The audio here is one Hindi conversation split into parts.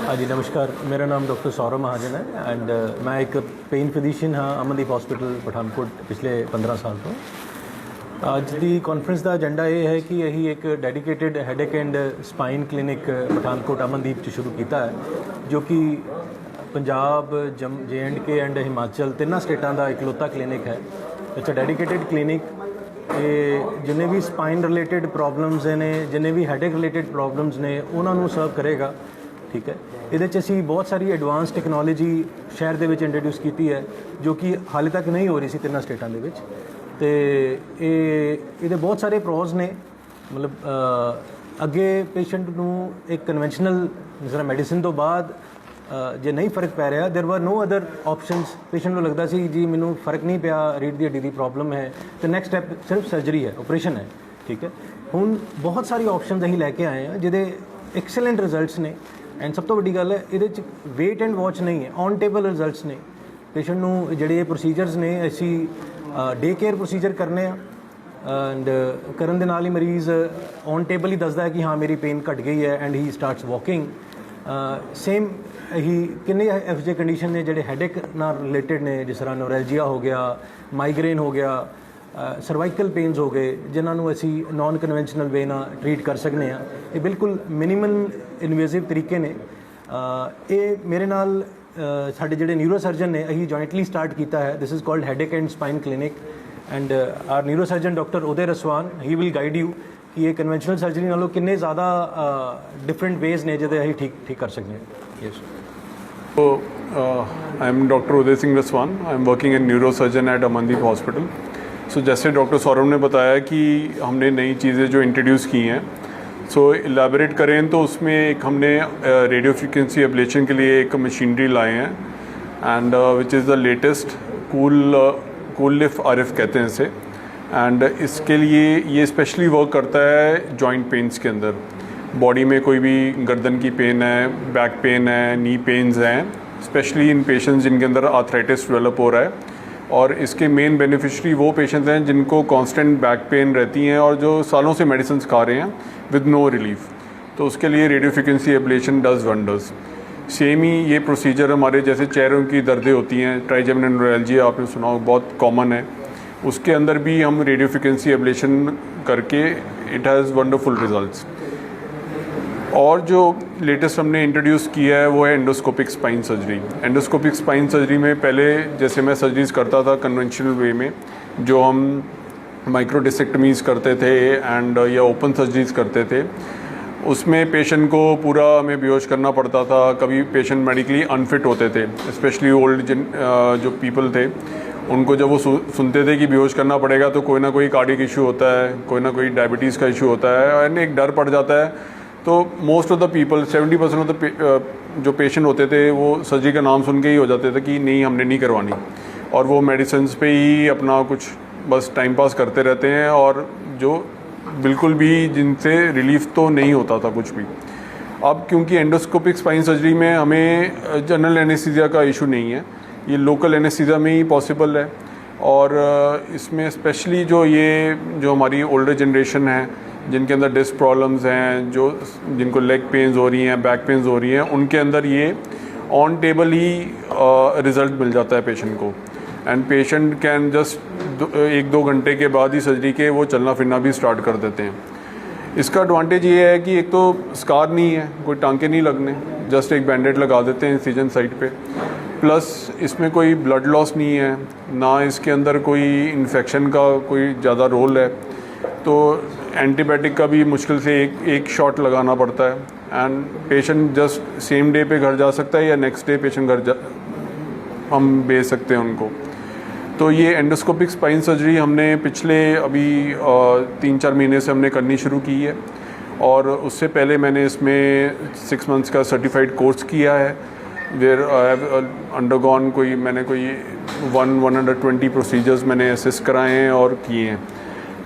हाँ जी नमस्कार, मेरा नाम डॉक्टर सौरभ महाजन है एंड मैं एक पेन फिजिशियन हाँ अमनदीप हॉस्पिटल पठानकोट पिछले 15 साल तो ਅੱਜ ਦੀ ਕਾਨਫਰੰਸ ਦਾ ਏਜੰਡਾ ਇਹ ਹੈ ਕਿ ਅਸੀਂ ਇੱਕ dedicated headache and spine clinic Pathankot Amandeep 'ਚ ਸ਼ੁਰੂ ਕੀਤਾ ਹੈ ਜੋ ਕਿ ਪੰਜਾਬ JNK ਐਂਡ ਹਿਮਾਚਲ ਤਿੰਨਾਂ ਸਟੇਟਾਂ ਦਾ ਇਕਲੌਤਾ ਕਲੀਨਿਕ ਹੈ। It's a dedicated clinic. ਇਹ ਜਿੰਨੇ ਵੀ ਸਪਾਈਨ ਰਿਲੇਟਡ ਪ੍ਰੋਬਲਮਸ ਨੇ, ਜਿੰਨੇ ਵੀ ਹੈਡੇਕ ਰਿਲੇਟਡ ਪ੍ਰੋਬਲਮਸ ਨੇ, ਉਹਨਾਂ ਨੂੰ ਸਰਵ ਕਰੇਗਾ। ਠੀਕ ਹੈ, ਇਹਦੇ 'ਚ ਅਸੀਂ ਬਹੁਤ ਸਾਰੀ ਐਡਵਾਂਸ ਟੈਕਨੋਲੋਜੀ ਸ਼ਹਿਰ ਦੇ ਵਿੱਚ ਇੰਟਰੋਡਿਊਸ ਕੀਤੀ ਹੈ ਜੋ ਕਿ ਹਾਲੇ ਤੱਕ ਨਹੀਂ ਹੋ ਰਹੀ ਸੀ ਤਿੰਨਾਂ ਸਟੇਟਾਂ ਦੇ ਵਿੱਚ। ਤੇ ਇਹਦੇ ਬਹੁਤ ਸਾਰੇ ਪ੍ਰੋਜ਼ ਨੇ। ਮਤਲਬ ਅੱਗੇ ਪੇਸ਼ੈਂਟ ਨੂੰ ਇੱਕ ਕਨਵੈਨਸ਼ਨਲ ਜਿਸ ਤਰ੍ਹਾਂ ਮੈਡੀਸਿਨ ਤੋਂ ਬਾਅਦ ਜੇ ਨਹੀਂ ਫਰਕ ਪੈ ਰਿਹਾ, ਦੇਰ ਵਰ ਨੋ ਅਦਰ ਆਪਸ਼ਨਸ। ਪੇਸ਼ੈਂਟ ਨੂੰ ਲੱਗਦਾ ਸੀ ਜੀ ਮੈਨੂੰ ਫਰਕ ਨਹੀਂ ਪਿਆ, ਰੀੜ੍ਹ ਦੀ ਹੱਡੀ ਦੀ ਪ੍ਰੋਬਲਮ ਹੈ, ਤੇ ਨੈਕਸਟ ਸਟੈਪ ਸਿਰਫ ਸਰਜਰੀ ਹੈ, ਆਪਰੇਸ਼ਨ ਹੈ। ਠੀਕ ਹੈ, ਹੁਣ ਬਹੁਤ ਸਾਰੀ ਆਪਸ਼ਨਸ ਅਸੀਂ ਲੈ ਕੇ ਆਏ ਹਾਂ ਜਿਹਦੇ ਐਕਸਲੈਂਟ ਰਿਜ਼ਲਟਸ ਨੇ। ਐਂਡ ਸਭ ਤੋਂ ਵੱਡੀ ਗੱਲ ਹੈ ਇਹਦੇ 'ਚ ਵੇਟ ਐਂਡ ਵਾਚ ਨਹੀਂ ਹੈ, ਔਨ ਟੇਬਲ ਰਿਜ਼ਲਟਸ ਨੇ। ਪੇਸ਼ੈਂਟ ਨੂੰ ਜਿਹੜੇ ਪ੍ਰੋਸੀਜਰਸ ਨੇ ਅਸੀਂ ਡੇ ਕੇਅਰ ਪ੍ਰੋਸੀਜਰ ਕਰਨੇ ਆ ਐਂਡ ਕਰਨ ਦੇ ਨਾਲ ਹੀ ਮਰੀਜ਼ ਔਨ ਟੇਬਲ ਹੀ ਦੱਸਦਾ ਹੈ ਕਿ ਹਾਂ ਮੇਰੀ ਪੇਨ ਘਟ ਗਈ ਹੈ and he starts walking. Same ਹੀ ਕਿੰਨੇ ਇਹੋ ਜਿਹੇ ਕੰਡੀਸ਼ਨ ਨੇ ਜਿਹੜੇ ਹੈਡੇਕ ਨਾਲ ਰਿਲੇਟਡ ਨੇ, ਜਿਸ ਤਰ੍ਹਾਂ ਨੋਰੈਲਜੀਆ ਹੋ ਗਿਆ, ਮਾਈਗ੍ਰੇਨ ਹੋ ਗਿਆ, ਸਰਵਾਈਕਲ ਪੇਨਸ ਹੋ ਗਏ, ਜਿਨ੍ਹਾਂ ਨੂੰ ਅਸੀਂ ਨੋਨ ਕਨਵੈਨਸ਼ਨਲ ਵੇ ਨਾਲ ਟਰੀਟ ਕਰ ਸਕਦੇ ਹਾਂ। ਇਹ ਬਿਲਕੁਲ ਮਿਨੀਮਲ ਇਨਵੇਸਿਵ ਤਰੀਕੇ ਨੇ। ਇਹ ਮੇਰੇ ਨਾਲ ਸਾਡੇ ਜਿਹੜੇ ਨਿਊਰੋ ਸਰਜਨ ਨੇ ਅਸੀਂ ਜੁਆਇੰਟਲੀ ਸਟਾਰਟ ਕੀਤਾ ਹੈ। This is called headache and spine clinic and our neuro surgeon doctor Uday Raswan, ਹੀ ਵਿਲ ਗਾਈਡ ਯੂ ਕਿ ਇਹ ਕਨਵੈਨਸ਼ਨਲ ਸਰਜਰੀ ਨਾਲੋਂ ਕਿੰਨੇ ਜ਼ਿਆਦਾ ਡਿਫਰੈਂਟ ਵੇਜ਼ ਨੇ ਜਿਹਦੇ ਅਸੀਂ ਠੀਕ ਕਰ ਸਕਦੇ ਹਾਂ। Yes. So, I am Dr. Uday Singh Raswan. I am working in neurosurgeon at Amandeep Hospital. So, जैसे डॉक्टर सौरभ ने बताया कि हमने नई चीज़ें जो इंट्रोड्यूस की हैं, सो इलेबोरेट करें तो उसमें एक हमने रेडियो फ्रिक्वेंसी एब्लेशन के लिए एक मशीनरी लाए हैं and which is the latest cool lift RF कहते हैं इसे। एंड इसके लिए ये स्पेशली वर्क करता है जॉइंट पेन्स के अंदर। बॉडी में कोई भी गर्दन की पेन है, बैक पेन है, नी पेन्स हैं, स्पेशली इन पेशेंट्स जिनके अंदर आर्थराइटिस डेवलप हो रहा है। और इसके मेन बेनिफिशरी वो पेशेंट्स हैं जिनको कांस्टेंट बैक पेन रहती हैं और जो सालों से मेडिसिन खा रहे हैं विद नो रिलीफ, तो उसके लिए radio frequency ablation does wonders. Same ही ये प्रोसीजर हमारे जैसे चेहरों की दर्दें होती हैं, ट्राइजेमिनल न्यूरैल्जिया आपने सुना हो, बहुत कॉमन है, उसके अंदर भी हम रेडियो फ्रिक्वेंसी एब्लेशन करके इट हैज़ वंडरफुल रिजल्ट्स। और जो लेटेस्ट हमने इंट्रोड्यूस किया है वो है endoscopic spine surgery. Endoscopic spine surgery में पहले जैसे मैं सर्जरीज करता था कन्वेंशनल वे में, जो हम माइक्रो डिसेक्टमीज़ करते थे एंड या ओपन सर्जरीज करते थे, उसमें पेशेंट को पूरा हमें बेहोश करना पड़ता था। कभी पेशेंट मेडिकली अनफिट होते थे, स्पेशली ओल्ड जो पीपल थे, उनको जब वो सुनते थे कि बेहोश करना पड़ेगा तो कोई ना कोई कार्डियक इशू होता है, कोई ना कोई डायबिटीज़ का इशू होता है और एक डर पड़ जाता है। तो most of the people 70% of the जो पेशेंट होते थे वो सर्जरी का नाम सुन के ही हो जाते थे कि नहीं हमने नहीं करवानी, और वो मेडिसिन पे ही अपना कुछ बस टाइम पास करते रहते हैं और जो बिल्कुल भी जिनसे रिलीफ तो नहीं होता था कुछ भी। अब क्योंकि एंडोस्कोपिक स्पाइन सर्जरी में हमें जनरल एनेस्थीसिया का इशू नहीं है, ये लोकल एनेस्थीसिया में ही पॉसिबल है। और इसमें स्पेशली जो हमारी ओल्डर जनरेशन है जिनके अंदर डिस्क प्रॉब्लम्स हैं, जिनको लेग पेन्स हो रही हैं, बैक पेन्स हो रही हैं, उनके अंदर ये ऑन टेबल ही रिज़ल्ट मिल जाता है पेशेंट को। एंड पेशेंट कैन जस्ट 1-2 घंटे के बाद ही सर्जरी के वो चलना फिरना भी स्टार्ट कर देते हैं। इसका एडवांटेज ये है कि एक तो स्कार नहीं है, कोई टांके नहीं लगने, जस्ट एक बैंडेड लगा देते हैं इंसिजन साइड पे। प्लस इसमें कोई ब्लड लॉस नहीं है, ना इसके अंदर कोई इन्फेक्शन का कोई ज़्यादा रोल है, तो एंटीबायोटिक का भी मुश्किल से एक शॉट लगाना पड़ता है and patient just same day पे घर जा सकता है या नेक्स्ट डे पेशेंट हम भेज सकते हैं उनको। तो ये एंडोस्कोपिक स्पाइन सर्जरी हमने पिछले अभी 3-4 महीने से हमने करनी शुरू की है, और उससे पहले मैंने इसमें 6 मंथ्स का सर्टिफाइड कोर्स किया है वेयर आई हैव अंडरगॉन मैंने कोई 120 प्रोसीजर्स मैंने असिस्ट कराए हैं और किए हैं।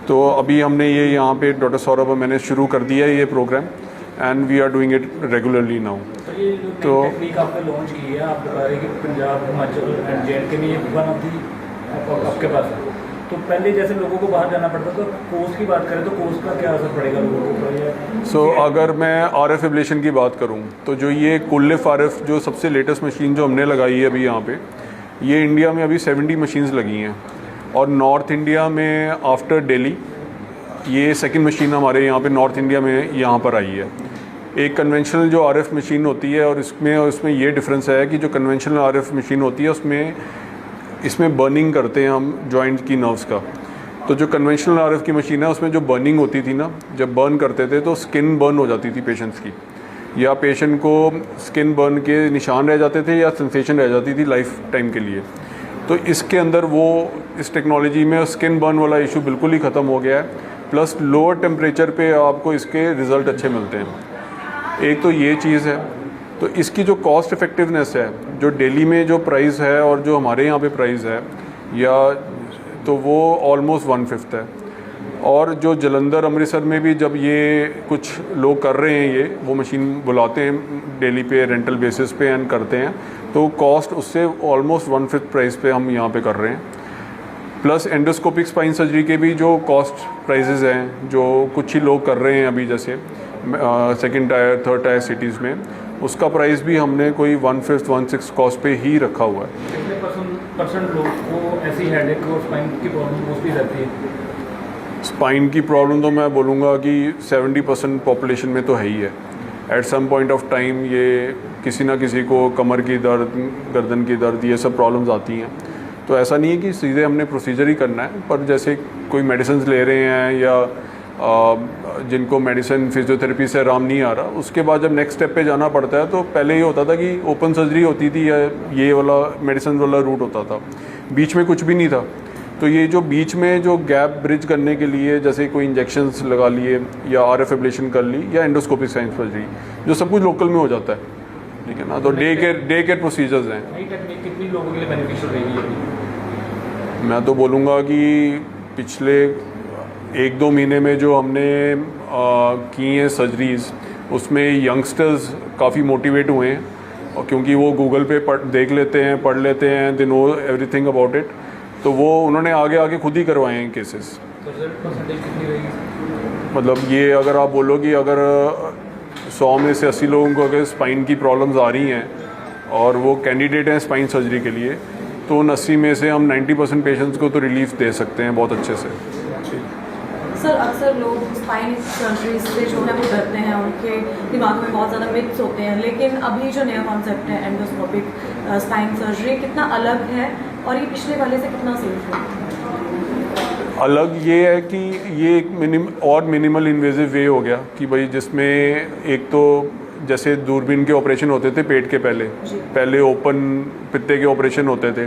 तो अभी हमने ये यहाँ पे डॉक्टर सौरभ मैंने शुरू कर दिया है ये program and we are doing it regularly now. तो टेक्निक आपने लॉन्च की है, आप बता रहे हैं कि पंजाब, हिमाचल एंड JNK में ये वन ऑफ दी आपके पास है, तो पहले जैसे लोगों को बाहर जाना पड़ता तो कोस्ट की बात करें तो कोस्ट का क्या असर पड़ेगा लोगों के ऊपर? सो अगर मैं RF एब्लेशन की बात करूं तो जो ये कुल्लिफ RF जो सबसे लेटेस्ट मशीन जो हमने लगाई है अभी यहाँ पे, ये इंडिया में अभी 70 मशीन्स लगी हैं और नॉर्थ इंडिया में आफ्टर दिल्ली ये सेकंड मशीन हमारे यहाँ पे नॉर्थ इंडिया में यहाँ पर आई है। एक कन्वेंशनल जो RF मशीन होती है और उसमें ये डिफरेंस है कि जो कन्वेंशनल RF मशीन होती है इसमें बर्निंग करते हैं हम जॉइंट की नर्व्स का। तो जो कन्वेंशनल RF की मशीन है उसमें जो बर्निंग होती थी ना, जब बर्न करते थे तो स्किन बर्न हो जाती थी पेशेंट्स की, या पेशेंट को स्किन बर्न के निशान रह जाते थे या सेंसेशन रह जाती थी लाइफ टाइम के लिए। तो इसके अंदर वो इस टेक्नोलॉजी में स्किन बर्न वाला इशू बिल्कुल ही ख़त्म हो गया है, प्लस लोअर टेम्परेचर पे आपको इसके रिज़ल्ट अच्छे मिलते हैं। एक तो ये चीज़ है। तो इसकी जो कॉस्ट इफ़ेक्टिवनेस है, जो दिल्ली में जो प्राइस है और जो हमारे यहाँ पे प्राइस है, या तो वो ऑलमोस्ट 1/5 है। और जो जलंधर अमृतसर में भी जब ये कुछ लोग कर रहे हैं, ये वो मशीन बुलाते हैं दिल्ली पे रेंटल बेसिस पे एंड करते हैं, तो कॉस्ट उससे ऑलमोस्ट 1/5 प्राइस पे हम यहाँ पे कर रहे हैं। प्लस एंडोस्कोपिक स्पाइन सर्जरी के भी जो कॉस्ट प्राइजेज़ हैं जो कुछ ही लोग कर रहे हैं अभी, जैसे second tier third tier cities में, उसका प्राइस भी हमने कोई 1/5 1/6 कॉस्ट पे ही रखा हुआ है। कितने परसेंट लोग को ऐसी हेडेक और स्पाइन की प्रॉब्लम मोस्टली रहती है? स्पाइन की प्रॉब्लम तो मैं बोलूँगा कि 70% पॉपुलेशन में तो है ही है। At some point of time ये किसी ना किसी को कमर की दर्द, गर्दन की दर्द, ये सब प्रॉब्लम्स आती हैं। तो ऐसा नहीं है कि सीधे हमने प्रोसीजर ही करना है, पर जैसे कोई मेडिसिन ले रहे हैं या जिनको मेडिसिन फिजियोथेरेपी से आराम नहीं आ रहा, उसके बाद जब नेक्स्ट स्टेप पे जाना पड़ता है तो पहले ये होता था कि ओपन सर्जरी होती थी या ये वाला मेडिसिन वाला रूट होता था, बीच में कुछ भी नहीं था। तो ये जो बीच में जो गैप ब्रिज करने के लिए जैसे कोई इंजेक्शंस लगा लिए या RF एब्लेशन कर ली या एंडोस्कोपिक स्पाइन सर्जरी, जो सब कुछ लोकल में हो जाता है, ठीक है ना। तो डे केयर प्रोसीजर्स हैं। नई टेक्निक कितनी लोगों के लिए बेनिफिशियल रहेगी? मैं तो बोलूँगा कि पिछले 1-2 महीने में जो हमने की हैं सर्जरीज़, उसमें यंगस्टर्स काफ़ी मोटिवेट हुए हैं, और क्योंकि वो गूगल पे देख लेते हैं, पढ़ लेते हैं, they know everything about it, तो वो उन्होंने आगे खुद ही करवाए हैं केसेस। रिजल्ट परसेंटेज कितनी रहेगी? मतलब ये अगर आप बोलो कि अगर 100 में से 80 लोगों को अगर स्पाइन की प्रॉब्लम्स आ रही हैं और वो कैंडिडेट हैं स्पाइन सर्जरी के लिए, तो उन 80 में से हम 90% पेशेंट्स को तो रिलीफ दे सकते हैं बहुत अच्छे से। सर, अक्सर लोग स्पाइन सर्जरी से जो है वो डरते हैं, उनके दिमाग में बहुत ज़्यादा मिथ्स होते हैं, लेकिन अभी जो नया कॉन्सेप्ट है एंडोस्कोपिक स्पाइन सर्जरी कितना अलग है और ये पिछले वाले से कितना सेफ है? अलग ये है कि ये एक मिनिमल इन्वेजिव वे हो गया कि भाई जिसमें एक तो जैसे दूरबीन के ऑपरेशन होते थे पेट के पहले ओपन पित्ते के ऑपरेशन होते थे,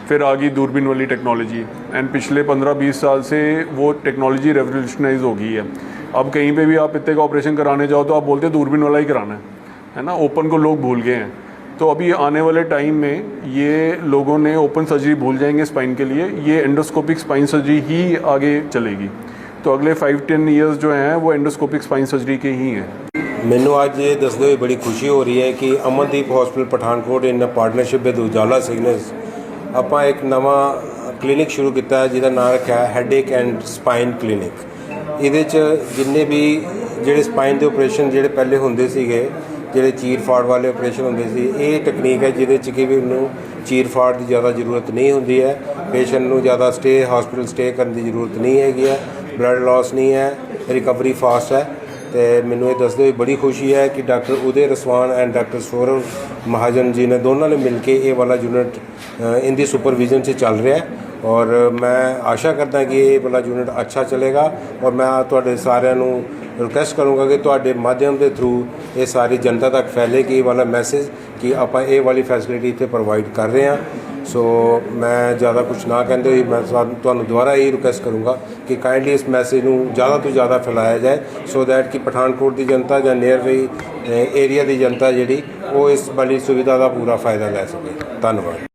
फिर आ गई दूरबीन वाली टेक्नोलॉजी, एंड पिछले 15-20 साल से वो टेक्नोलॉजी रेवोल्यूशनाइज हो गई है। अब कहीं पे भी आप पित्ते का ऑपरेशन कराने जाओ तो आप बोलते हैं दूरबीन वाला ही कराना है ना। ओपन को लोग भूल गए हैं। तो अभी आने वाले टाइम में ये लोगों ने ओपन सर्जरी भूल जाएंगे स्पाइन के लिए, ये एंडोस्कोपिक स्पाइन सर्जरी ही आगे चलेगी। तो अगले 5-10 ईयर्स जो हैं वो एंडोस्कोपिक स्पाइन सर्जरी के ही हैं। ਮੈਨੂੰ ਅੱਜ ਇਹ ਦੱਸਦੇ ਹੋਏ ਬੜੀ ਖੁਸ਼ੀ ਹੋ ਰਹੀ ਹੈ ਕਿ Amandeep hospital Pathankot in partnership with Ujala Cygnus ਆਪਾਂ ਇੱਕ ਨਵਾਂ ਕਲੀਨਿਕ ਸ਼ੁਰੂ ਕੀਤਾ ਹੈ ਜਿਹਦਾ ਨਾਮ ਰੱਖਿਆ ਹੈਡੇਕ ਐਂਡ ਸਪਾਈਨ ਕਲੀਨਿਕ। ਇਹਦੇ 'ਚ ਜਿੰਨੇ ਵੀ ਜਿਹੜੇ ਸਪਾਈਨ ਦੇ ਆਪਰੇਸ਼ਨ ਜਿਹੜੇ ਪਹਿਲੇ ਹੁੰਦੇ ਸੀਗੇ, ਜਿਹੜੇ ਚੀਰ ਫਾੜ ਵਾਲੇ ਆਪਰੇਸ਼ਨ ਹੁੰਦੇ ਸੀ, ਇਹ ਟੈਕਨੀਕ ਹੈ ਜਿਹਦੇ 'ਚ ਕਿ ਵੀ ਉਹਨੂੰ ਚੀਰ ਫਾੜ ਦੀ ਜ਼ਿਆਦਾ ਜ਼ਰੂਰਤ ਨਹੀਂ ਹੁੰਦੀ ਹੈ, ਪੇਸ਼ੈਂਟ ਨੂੰ ਜ਼ਿਆਦਾ ਹਸਪੀਟਲ ਸਟੇ ਕਰਨ ਦੀ ਜ਼ਰੂਰਤ ਨਹੀਂ ਹੈਗੀ ਹੈ, ਬਲੱਡ ਲਾਸ ਨਹੀਂ ਹੈ, ਰਿਕਵਰੀ ਫਾਸਟ ਹੈ। तो मैनू ये दसते हुए बड़ी खुशी है कि doctor Uday Raswan and doctor Saurabh Mahajan ji ने दोनों ने मिल के ये वाला यूनिट इनकी सुपरविजन से चल रहा है, और मैं आशा करता कि ये वाला यूनिट अच्छा चलेगा। और मैं तुहाडे सारिਆਂ ਨੂੰ रिक्वेस्ट करूँगा कि तुहाडे माध्यम के थ्रू ये सारी जनता तक फैले कि ये वाला मैसेज कि आप ये वाली फैसिलिटी इतने प्रोवाइड कर रहे हैं। सो मैं ज़्यादा कुछ ना कहते हुए मैं तुहानू दोबारा यही रिक्वेस्ट करूँगा कि काइंडली इस मैसेज नू ज़्यादा तो ज़्यादा फैलाया जाए, सो दैट कि पठानकोट की जनता या नियर एरिया की जनता जी वो इस वाली सुविधा का पूरा फ़ायदा ले सके। धन्यवाद।